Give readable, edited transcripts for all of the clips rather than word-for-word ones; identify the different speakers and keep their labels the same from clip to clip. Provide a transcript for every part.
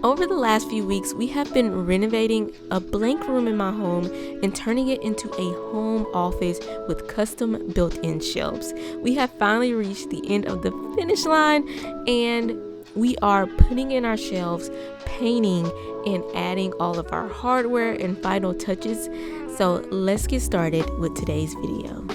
Speaker 1: Over the last few weeks, we have been renovating a blank room in my home and turning it into a home office with custom built-in shelves. We have finally reached the end of the finish line and we are putting in our shelves, painting, and adding all of our hardware and final touches. So let's get started with today's video.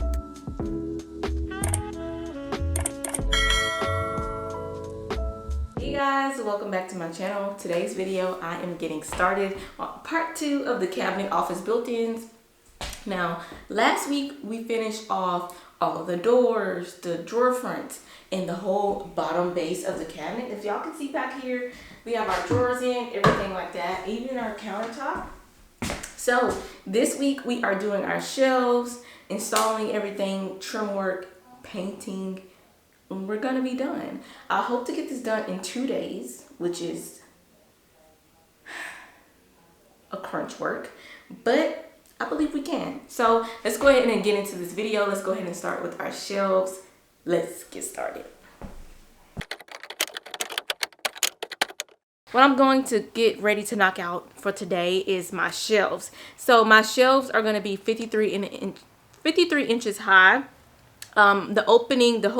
Speaker 1: Hey guys, welcome back to my channel. Today's video I am getting started on part 2 of the cabinet office built-ins. Now last week we finished off all of the doors, the drawer fronts, and the whole bottom base of the cabinet. If y'all can see back here, we have our drawers in, everything like that, even our countertop. So this week we are doing our shelves, installing everything, trim work, painting. We're gonna be done. I hope to get this done in 2 days, which is a crunch work, but I believe we can. So let's go ahead and get into this video. Let's go ahead and start with our shelves. Let's get started. What I'm going to get ready to knock out for today is my shelves. So my shelves are gonna be 53 inches high. The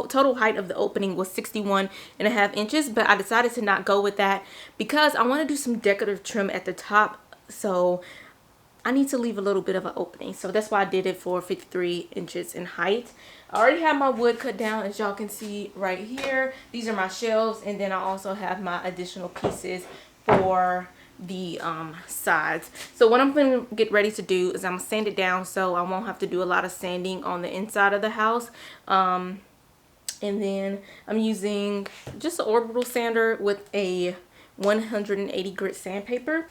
Speaker 1: total height of the opening was 61.5 inches, but I decided to not go with that because I want to do some decorative trim at the top. So I need to leave a little bit of an opening. So that's why I did it for 53 inches in height. I already have my wood cut down, as y'all can see right here. These are my shelves, and then I also have my additional pieces for the sides. So what I'm going to get ready to do is I'm going to sand it down so I won't have to do a lot of sanding on the inside of the house. And then I'm using just an orbital sander with a 180 grit sandpaper.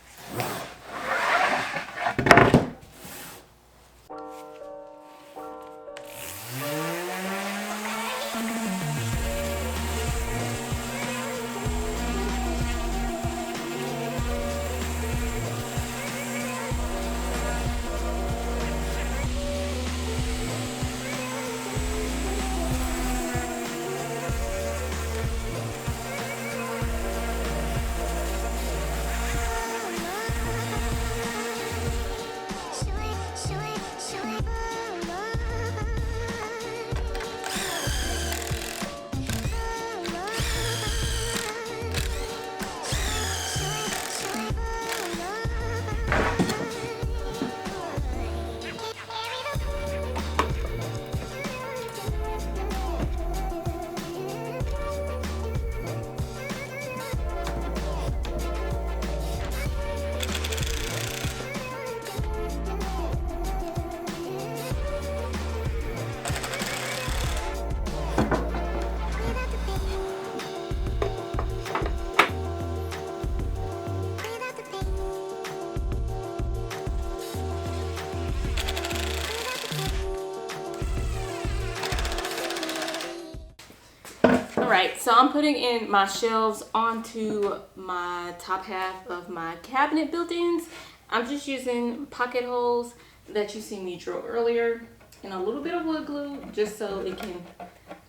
Speaker 1: Alright, so I'm putting in my shelves onto my top half of my cabinet built-ins. I'm just using pocket holes that you seen me drill earlier and a little bit of wood glue just so it can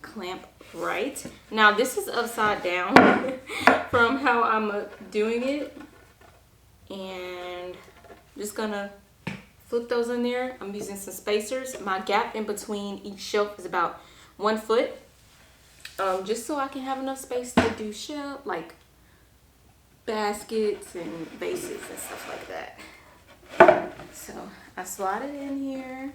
Speaker 1: clamp right. Now this is upside down from how I'm doing it, and I'm just gonna flip those in there. I'm using some spacers. My gap in between each shelf is about 1 foot. Just so I can have enough space to do shelf, like baskets and vases and stuff like that. So I slide it in here.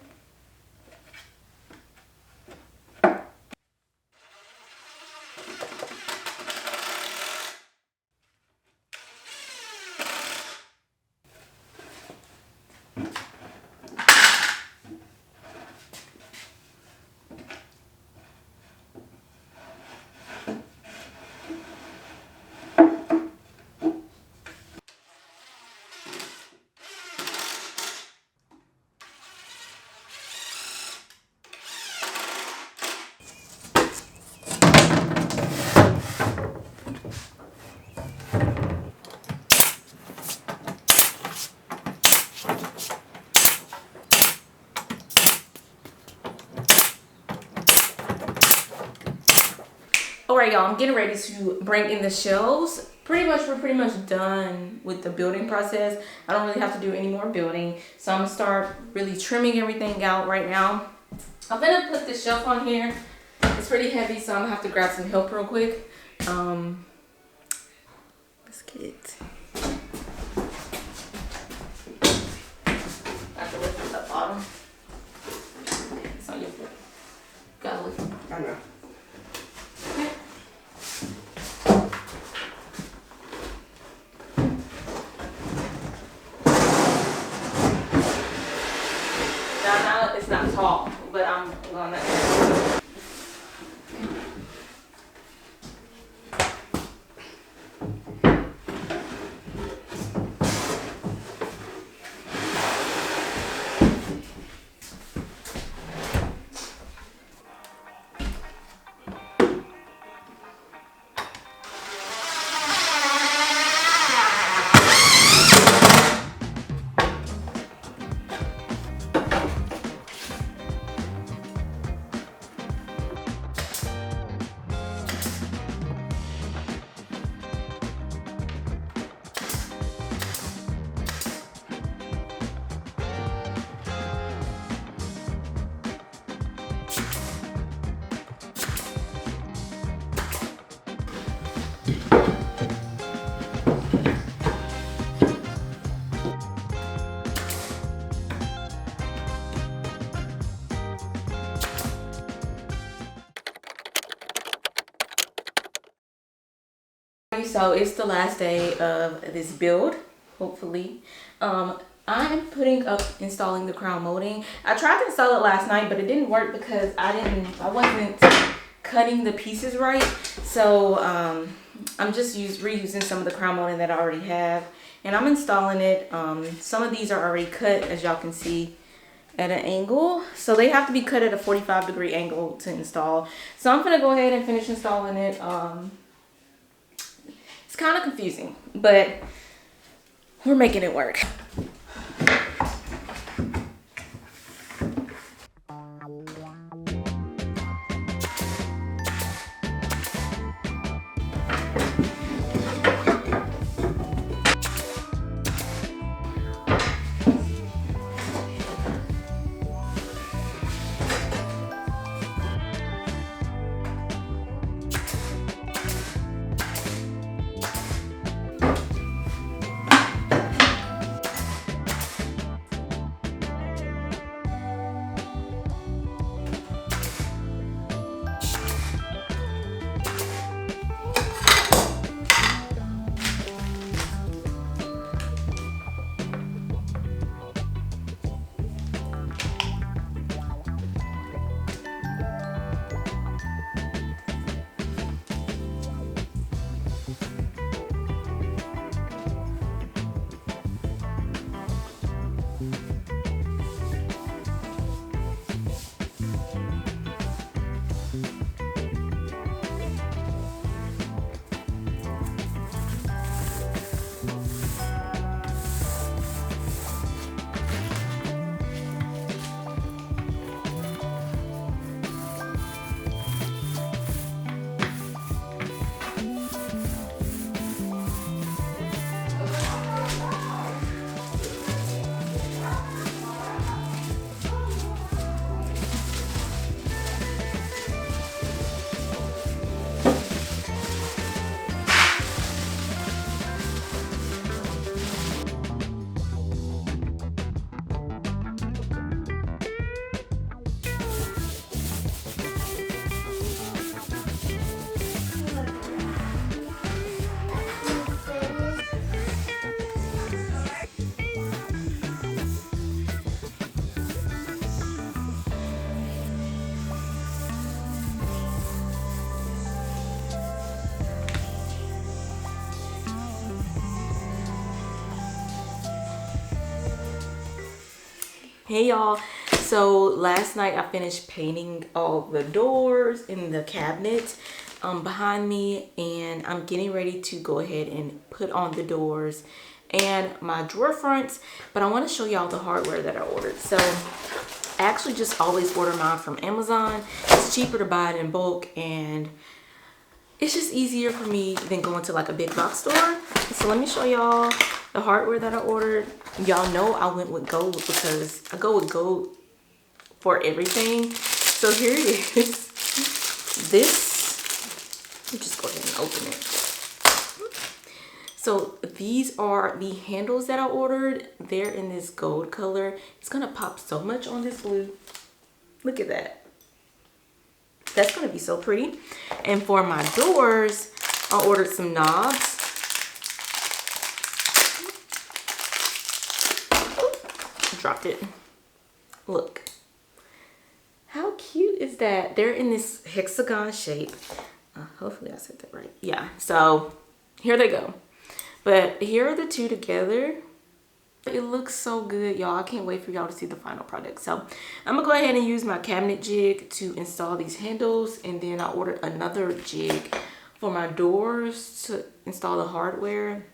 Speaker 1: Alright y'all, I'm getting ready to bring in the shelves. we're pretty much done with the building process. I don't really have to do any more building. So I'm gonna start really trimming everything out right now. I'm gonna put this shelf on here. It's pretty heavy, so I'm gonna have to grab some help real quick. Let's get it. I have to lift it up bottom. It's on your foot. Gotta lift it.
Speaker 2: I know.
Speaker 1: Okay. Now it's not tall, but I'm gonna. So it's the last day of this build, hopefully. I'm putting up installing the crown molding. I tried to install it last night, but it didn't work because I wasn't cutting the pieces right. So I'm just reusing some of the crown molding that I already have, and I'm installing it. Some of these are already cut, as y'all can see, at an angle, so they have to be cut at a 45-degree angle to install. So I'm gonna go ahead and finish installing it. It's kind of confusing, but we're making it work. Hey y'all, so last night I finished painting all the doors in the cabinet behind me, and I'm getting ready to go ahead and put on the doors and my drawer fronts, but I want to show y'all the hardware that I ordered. So I actually just always order mine from Amazon. It's cheaper to buy it in bulk, and it's just easier for me than going to like a big box store. So let me show y'all the hardware that I ordered. Y'all know I went with gold because I go with gold for everything. So here it is. This, let me just go ahead and open it. So these are the handles that I ordered. They're in this gold color. It's gonna pop so much on this blue. Look at that. That's gonna be so pretty. And for my doors, I ordered some knobs. Dropped it. Look. How cute is that? They're in this hexagon shape. Hopefully I said that right. Yeah, so here they go. But here are the two together. It looks so good, y'all. I can't wait for y'all to see the final product. So I'm gonna go ahead and use my cabinet jig to install these handles, and then I ordered another jig for my doors to install the hardware.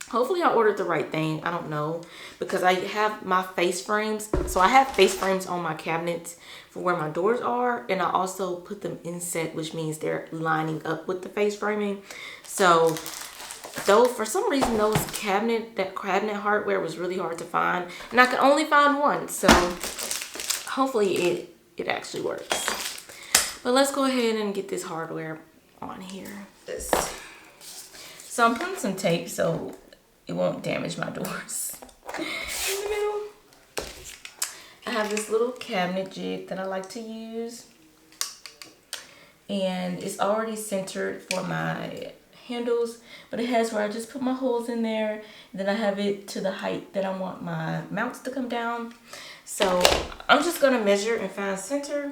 Speaker 1: Hopefully I ordered the right thing. I don't know, because I have my face frames. So I have face frames on my cabinets for where my doors are, and I also put them inset, which means they're lining up with the face framing. So though for some reason that cabinet hardware was really hard to find, and I could only find one, so hopefully it actually works. But let's go ahead and get this hardware on here. So I'm putting some tape so it won't damage my doors. In the middle, I have this little cabinet jig that I like to use, and it's already centered for my handles, but it has where I just put my holes in there, and then I have it to the height that I want my mounts to come down. So I'm just gonna measure and find center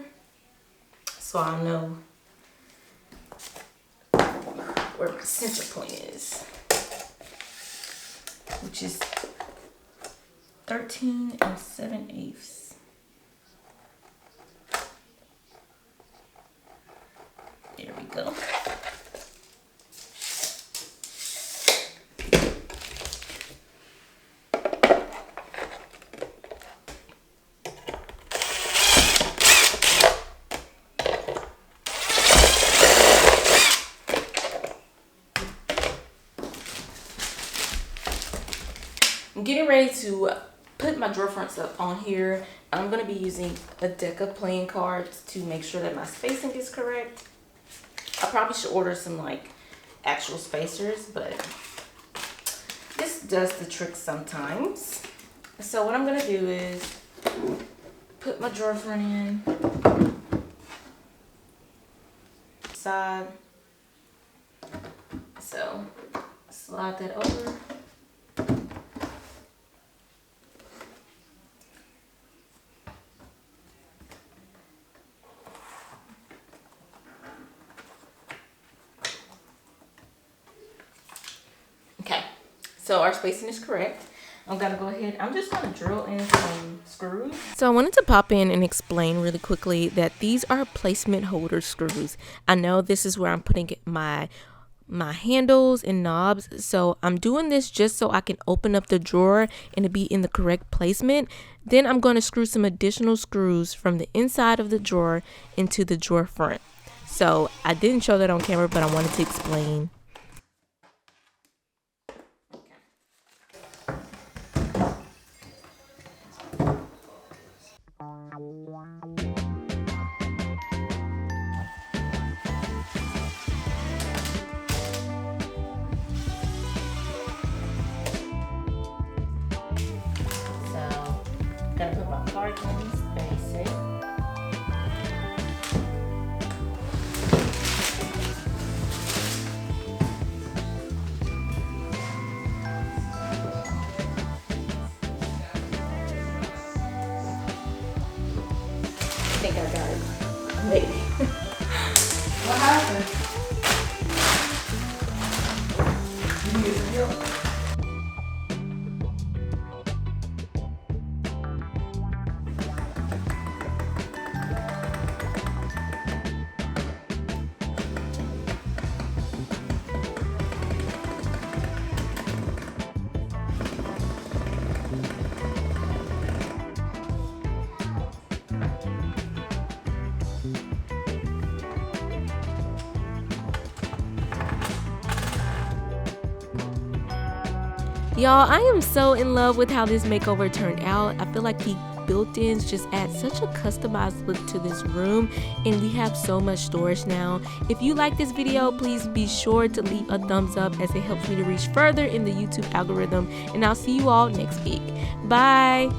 Speaker 1: so I'll know where my center point is, which is 13 7/8. There we go. I'm getting ready to put my drawer fronts up on here. I'm going to be using a deck of playing cards to make sure that my spacing is correct. I probably should order some like actual spacers, but this does the trick sometimes. So what I'm going to do is put my drawer front in, side, so slide that over. So our spacing is correct. I'm gonna go ahead, I'm just gonna drill in some screws. So I wanted to pop in and explain really quickly that these are placement holder screws. I know this is where I'm putting my handles and knobs. So I'm doing this just so I can open up the drawer and it be in the correct placement. Then I'm gonna screw some additional screws from the inside of the drawer into the drawer front. So I didn't show that on camera, but I wanted to explain. Gotta put my cards in space. I think I got it. Maybe. What happened? You use the milk.
Speaker 2: Y'all, I am so in love with how this makeover turned out. I feel like the built-ins just add such a customized look to this room, and we have so much storage now. If you like this video, please be sure to leave a thumbs up as it helps me to reach further in the YouTube algorithm, and I'll see you all next week. Bye.